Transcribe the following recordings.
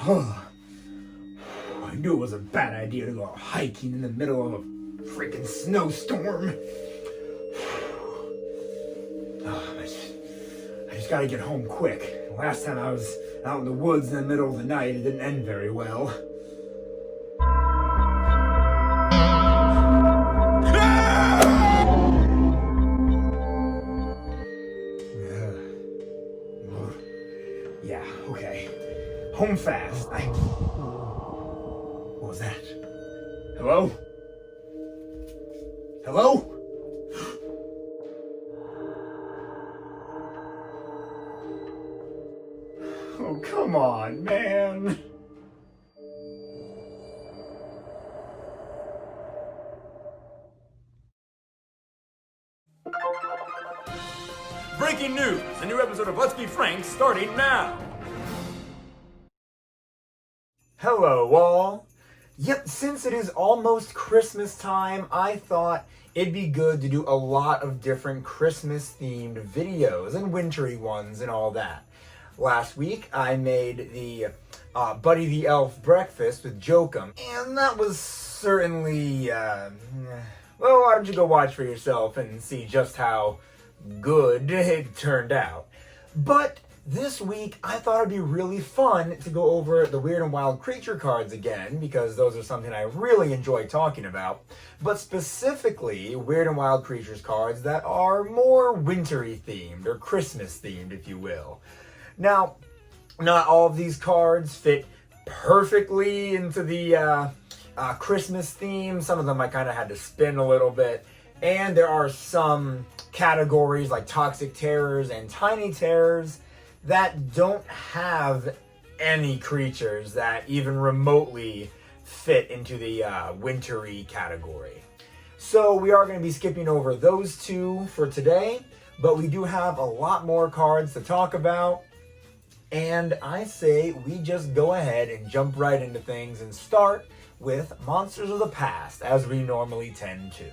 I knew it was a bad idea to go hiking in the middle of a freaking snowstorm. I just gotta get home quick. Last time I was out in the woods in the middle of the night, it didn't end very well. Yeah, okay. Home fast. What was that? Hello? Hello? Oh, come on, man. Breaking news! A new episode of Let's Be Frank starting now! Hello, all. Yep, since it is almost Christmas time, I thought it'd be good to do a lot of different Christmas-themed videos and wintry ones and all that. Last week, I made the Buddy the Elf breakfast with Jokum, and that was certainly, well, why don't you go watch for yourself and see just how good it turned out. But this week, I thought it'd be really fun to go over the Weird and Wild Creature cards again, because those are something I really enjoy talking about, but specifically Weird and Wild Creatures cards that are more wintry themed, or Christmas themed, if you will. Now, not all of these cards fit perfectly into the Christmas theme. Some of them I kind of had to spin a little bit. And there are some categories like Toxic Terrors and Tiny Terrors that don't have any creatures that even remotely fit into the wintry category. So we are going to be skipping over those two for today, but we do have a lot more cards to talk about. And I say we just go ahead and jump right into things and start with Monsters of the Past, as we normally tend to.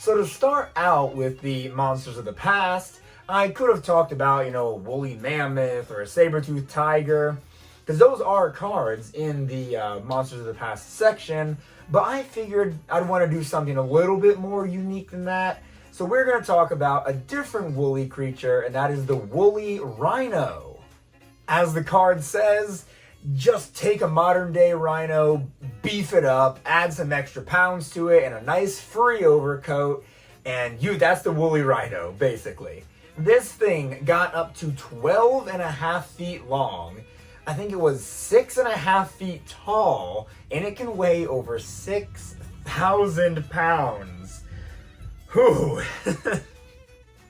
So to start out with the Monsters of the Past, I could have talked about, a woolly mammoth or a saber-toothed tiger, because those are cards in the Monsters of the Past section, but I figured I'd want to do something a little bit more unique than that. So we're going to talk about a different woolly creature, and that is the woolly Rhino. As the card says, just take a modern day rhino, beef it up, add some extra pounds to it, and a nice furry overcoat, and that's the woolly Rhino, basically. This thing got up to 12 and a half feet long. I think it was 6.5 feet tall, and it can weigh over 6,000 pounds. Whew.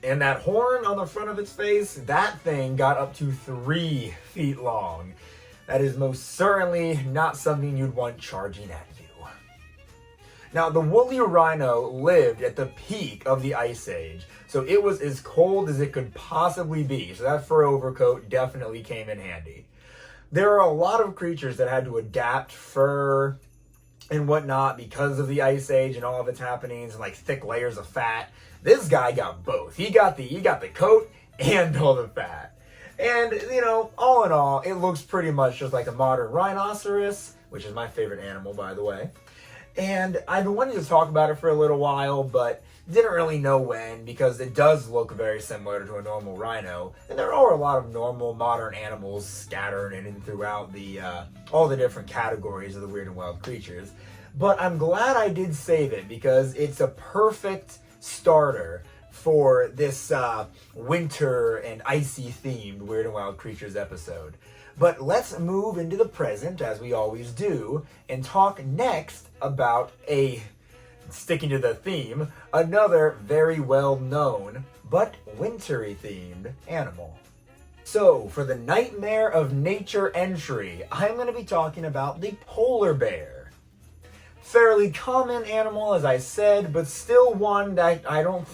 And that horn on the front of its face, that thing got up to 3 feet long. That is most certainly not something you'd want charging at you. Now, the woolly Rhino lived at the peak of the Ice Age, so it was as cold as it could possibly be, so that fur overcoat definitely came in handy. There are a lot of creatures that had to adapt fur and whatnot because of the Ice Age and all of its happenings, and like thick layers of fat. This guy got both. He got the coat and all the fat. And, all in all, it looks pretty much just like a modern rhinoceros, which is my favorite animal, by the way. And I've been wanting to talk about it for a little while, but didn't really know when, because it does look very similar to a normal rhino. And there are a lot of normal modern animals scattered in and throughout all the different categories of the Weird and Wild Creatures. But I'm glad I did save it, because it's a perfect starter for this winter and icy themed Weird and Wild Creatures episode. But let's move into the present, as we always do, and talk next about sticking to the theme, another very well known but wintry themed animal. So for the Nightmare of Nature entry, I'm going to be talking about the polar bear. Fairly common animal, as I said, but still one that I don't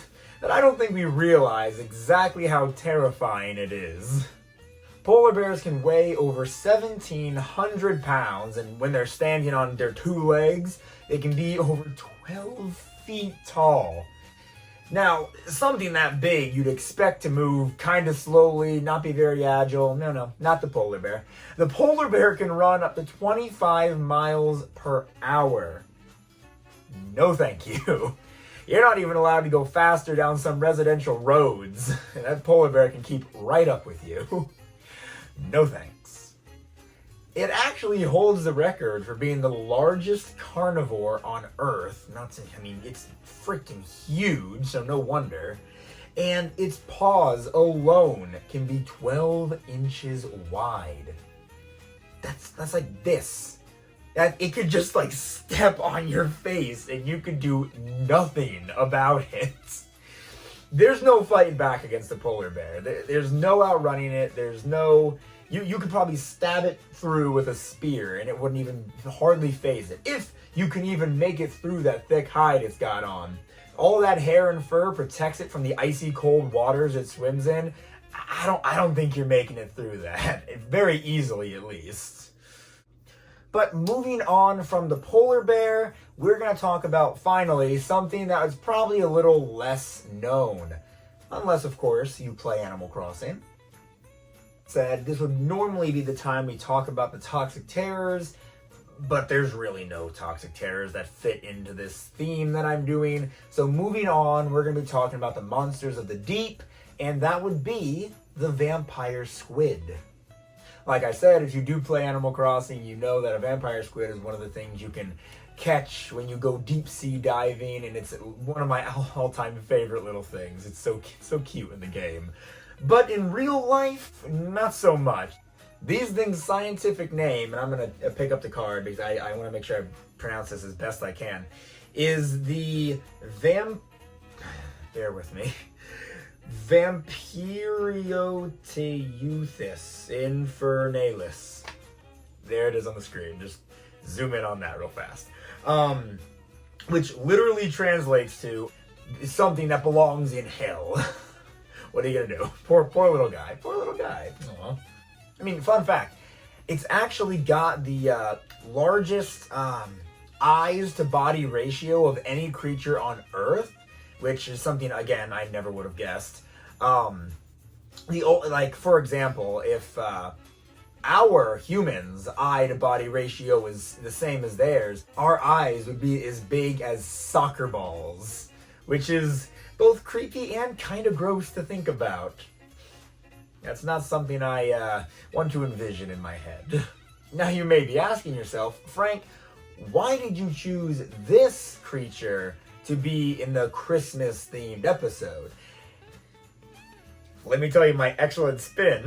think we realize exactly how terrifying it is. Polar bears can weigh over 1,700 pounds, and when they're standing on their two legs, they can be over 12 feet tall. Now, something that big you'd expect to move kind of slowly, not be very agile. No, not the polar bear. The polar bear can run up to 25 miles per hour. No thank you. You're not even allowed to go faster down some residential roads. That polar bear can keep right up with you. No thanks. It actually holds the record for being the largest carnivore on Earth. It's freaking huge, so no wonder. And its paws alone can be 12 inches wide. That's like this. That it could just like step on your face and you could do nothing about it. There's no fighting back against the polar bear. There's no outrunning it. There's no... You could probably stab it through with a spear and it wouldn't even hardly phase it. If you can even make it through that thick hide it's got on. All that hair and fur protects it from the icy cold waters it swims in. I don't think you're making it through that. Very easily, at least. But moving on from the polar bear, we're going to talk about, finally, something that is probably a little less known. Unless, of course, you play Animal Crossing. Said this would normally be the time we talk about the toxic terrors, but there's really no toxic terrors that fit into this theme that I'm doing. So moving on, we're going to be talking about the monsters of the deep, and that would be the vampire squid. Like I said, if you do play Animal Crossing, you know that a vampire squid is one of the things you can catch when you go deep sea diving, and it's one of my all-time favorite little things. It's so cute in the game. But in real life, not so much. These things' scientific name, and I'm going to pick up the card because I want to make sure I pronounce this as best I can, is the bear with me. Vampirioteeuthis infernalis. There it is on the screen. Just zoom in on that real fast. Which literally translates to something that belongs in hell. What are you gonna do? Poor little guy. Poor little guy. Aww. I mean, fun fact. It's actually got the largest eyes to body ratio of any creature on Earth, which is something, again, I never would have guessed. For example, if our humans' eye to body ratio is the same as theirs, our eyes would be as big as soccer balls, which is both creepy and kind of gross to think about. That's not something I want to envision in my head. Now you may be asking yourself, Frank, why did you choose this creature to be in the Christmas-themed episode? Let me tell you my excellent spin.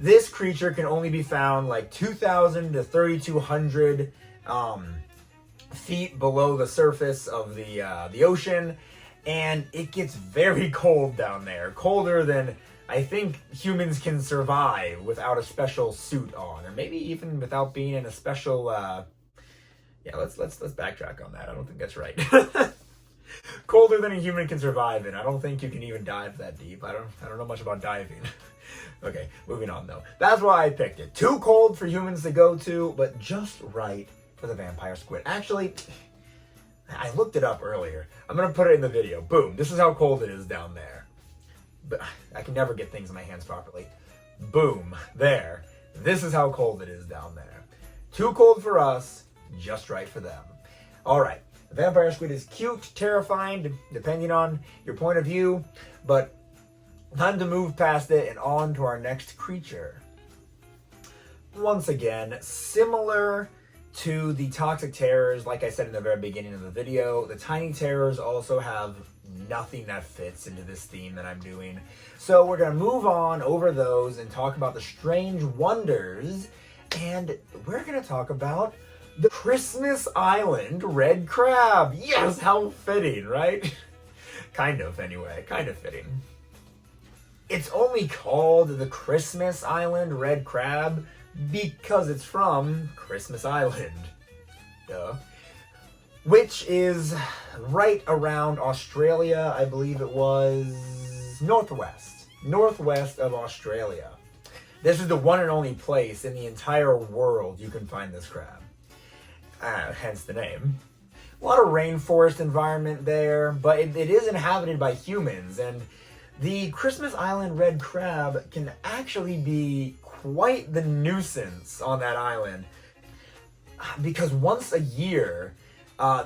This creature can only be found like 2,000 to 3,200 feet below the surface of the ocean, and it gets very cold down there. Colder than I think humans can survive without a special suit on, or maybe even without being in a special. Let's backtrack on that. I don't think that's right. Colder than a human can survive in. I don't think you can even dive that deep. I don't know much about diving. Okay, moving on though. That's why I picked it. Too cold for humans to go to, but just right for the vampire squid. Actually, I looked it up earlier. I'm gonna put it in the video. Boom. This is how cold it is down there. But I can never get things in my hands properly. Boom. There. This is how cold it is down there. Too cold for us, just right for them. All right. The vampire squid is cute, terrifying, depending on your point of view, but time to move past it and on to our next creature. Once again, similar to the toxic terrors, like I said in the very beginning of the video, the tiny terrors also have nothing that fits into this theme that I'm doing. So we're going to move on over those and talk about the strange wonders, and we're going to talk about the Christmas Island red crab. Yes, how fitting, right? Kind of, anyway. Kind of fitting. It's only called the Christmas Island red crab because it's from Christmas Island. Duh. Which is right around Australia. I believe it was northwest of Australia. This is the one and only place in the entire world you can find this crab. Hence the name. A lot of rainforest environment there, but it is inhabited by humans, and the Christmas Island red crab can actually be quite the nuisance on that island. Because once a year,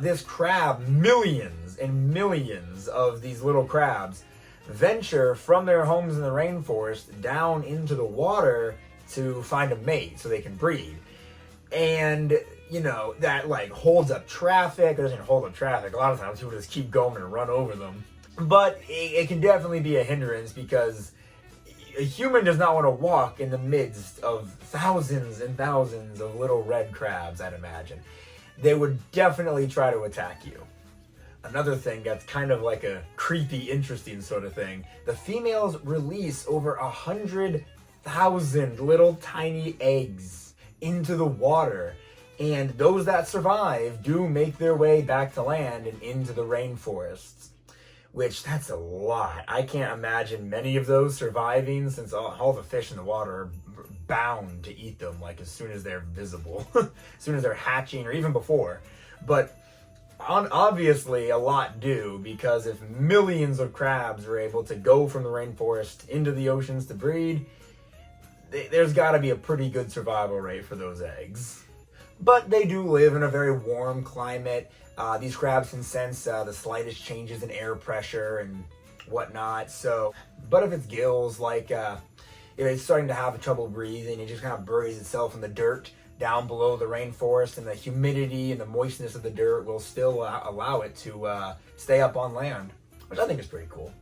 this crab, millions and millions of these little crabs, venture from their homes in the rainforest down into the water to find a mate so they can breed. And, you know, that like holds up traffic. It doesn't hold up traffic. A lot of times people just keep going and run over them. But it can definitely be a hindrance because a human does not want to walk in the midst of thousands and thousands of little red crabs, I'd imagine. They would definitely try to attack you. Another thing that's kind of like a creepy, interesting sort of thing, the females release over 100,000 little tiny eggs into the water. And those that survive do make their way back to land and into the rainforests. Which, that's a lot. I can't imagine many of those surviving, since all the fish in the water are bound to eat them, like as soon as they're visible, as soon as they're hatching, or even before. But obviously a lot do, because if millions of crabs are able to go from the rainforest into the oceans to breed, there's got to be a pretty good survival rate for those eggs. But they do live in a very warm climate. These crabs can sense the slightest changes in air pressure and whatnot. So, but if its gills, like if it's starting to have trouble breathing, it just kind of buries itself in the dirt down below the rainforest, and the humidity and the moistness of the dirt will still allow it to stay up on land, which I think is pretty cool.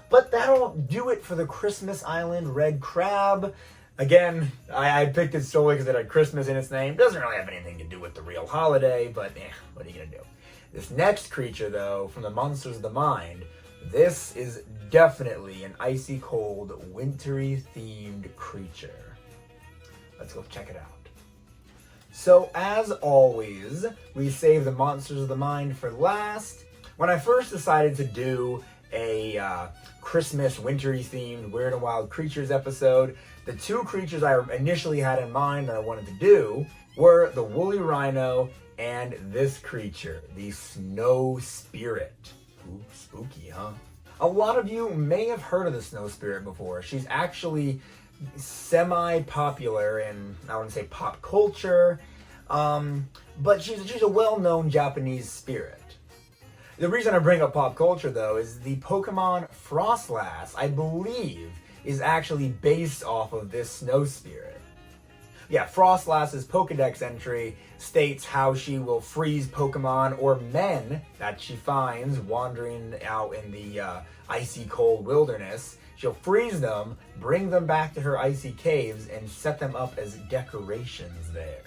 But that'll do it for the Christmas Island red crab. Again, I picked it solely because it had Christmas in its name. Doesn't really have anything to do with the real holiday, but what are you going to do? This next creature, though, from the Monsters of the Mind, this is definitely an icy cold, wintry themed creature. Let's go check it out. So, as always, we save the Monsters of the Mind for last. When I first decided to do a Christmas wintry themed Weird and Wild Creatures episode, the two creatures I initially had in mind that I wanted to do were the woolly rhino and this creature, the snow spirit. Ooh, spooky, huh? A lot of you may have heard of the snow spirit before. She's actually semi-popular in, I wouldn't say pop culture, but she's a well-known Japanese spirit. The reason I bring up pop culture, though, is the Pokemon Frostlass, I believe, is actually based off of this snow spirit. Yeah, Frostlass's Pokedex entry states how she will freeze Pokemon or men that she finds wandering out in the icy cold wilderness. She'll freeze them, bring them back to her icy caves, and set them up as decorations there.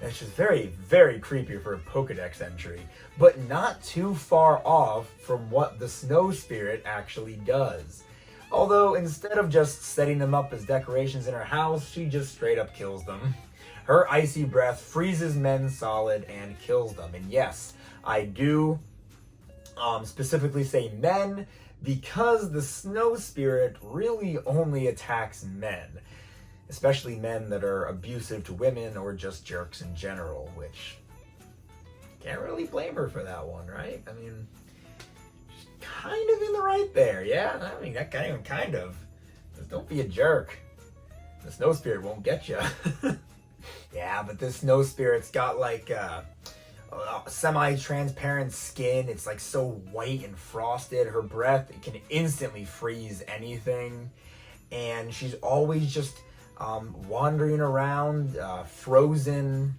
That's just very, very creepy for a Pokedex entry, but not too far off from what the snow spirit actually does. Although instead of just setting them up as decorations in her house, she just straight up kills them. Her icy breath freezes men solid and kills them. And yes, I do specifically say men, because the snow spirit really only attacks men. Especially men that are abusive to women or just jerks in general, which can't really blame her for that one, right? I mean, she's kind of in the right there, yeah? I mean, that kind of. Just don't be a jerk. The snow spirit won't get you. Yeah, but this snow spirit's got like semi-transparent skin. It's like so white and frosted. Her breath, it can instantly freeze anything. And she's always just wandering around frozen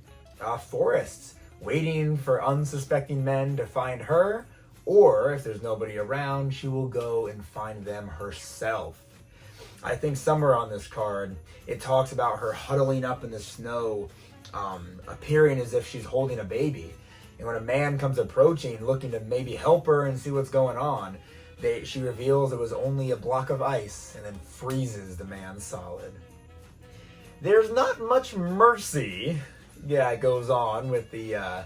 forests, waiting for unsuspecting men to find her, or if there's nobody around, she will go and find them herself. I think somewhere on this card, it talks about her huddling up in the snow, appearing as if she's holding a baby. And when a man comes approaching, looking to maybe help her and see what's going on, she reveals it was only a block of ice and then freezes the man solid. There's not much mercy, it goes on with the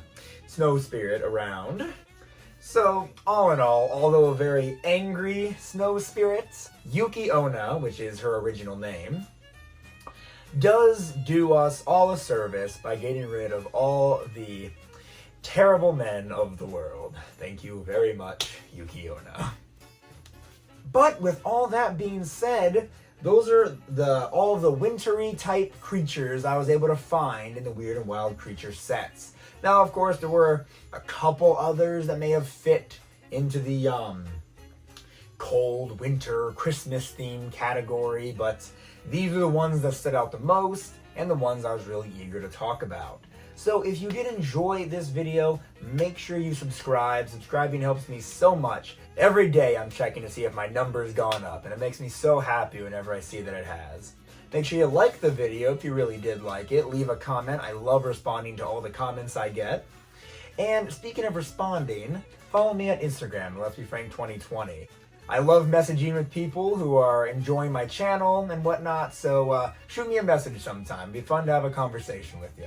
snow spirit around. So, all in all, although a very angry snow spirit, Yuki Onna, which is her original name, does do us all a service by getting rid of all the terrible men of the world. Thank you very much, Yuki Onna. But with all that being said, those are all of the wintry type creatures I was able to find in the Weird and Wild Creature sets. Now, of course, there were a couple others that may have fit into the cold, winter, Christmas themed category, but these are the ones that stood out the most and the ones I was really eager to talk about. So if you did enjoy this video, make sure you subscribe. Subscribing helps me so much. Every day I'm checking to see if my number's gone up, and it makes me so happy whenever I see that it has. Make sure you like the video if you really did like it. Leave a comment. I love responding to all the comments I get. And speaking of responding, follow me on Instagram, Let'sBeFrank2020. I love messaging with people who are enjoying my channel and whatnot, so shoot me a message sometime. It'd be fun to have a conversation with you.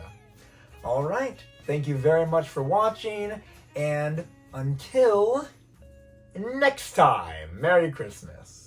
Alright, thank you very much for watching, and until next time, Merry Christmas.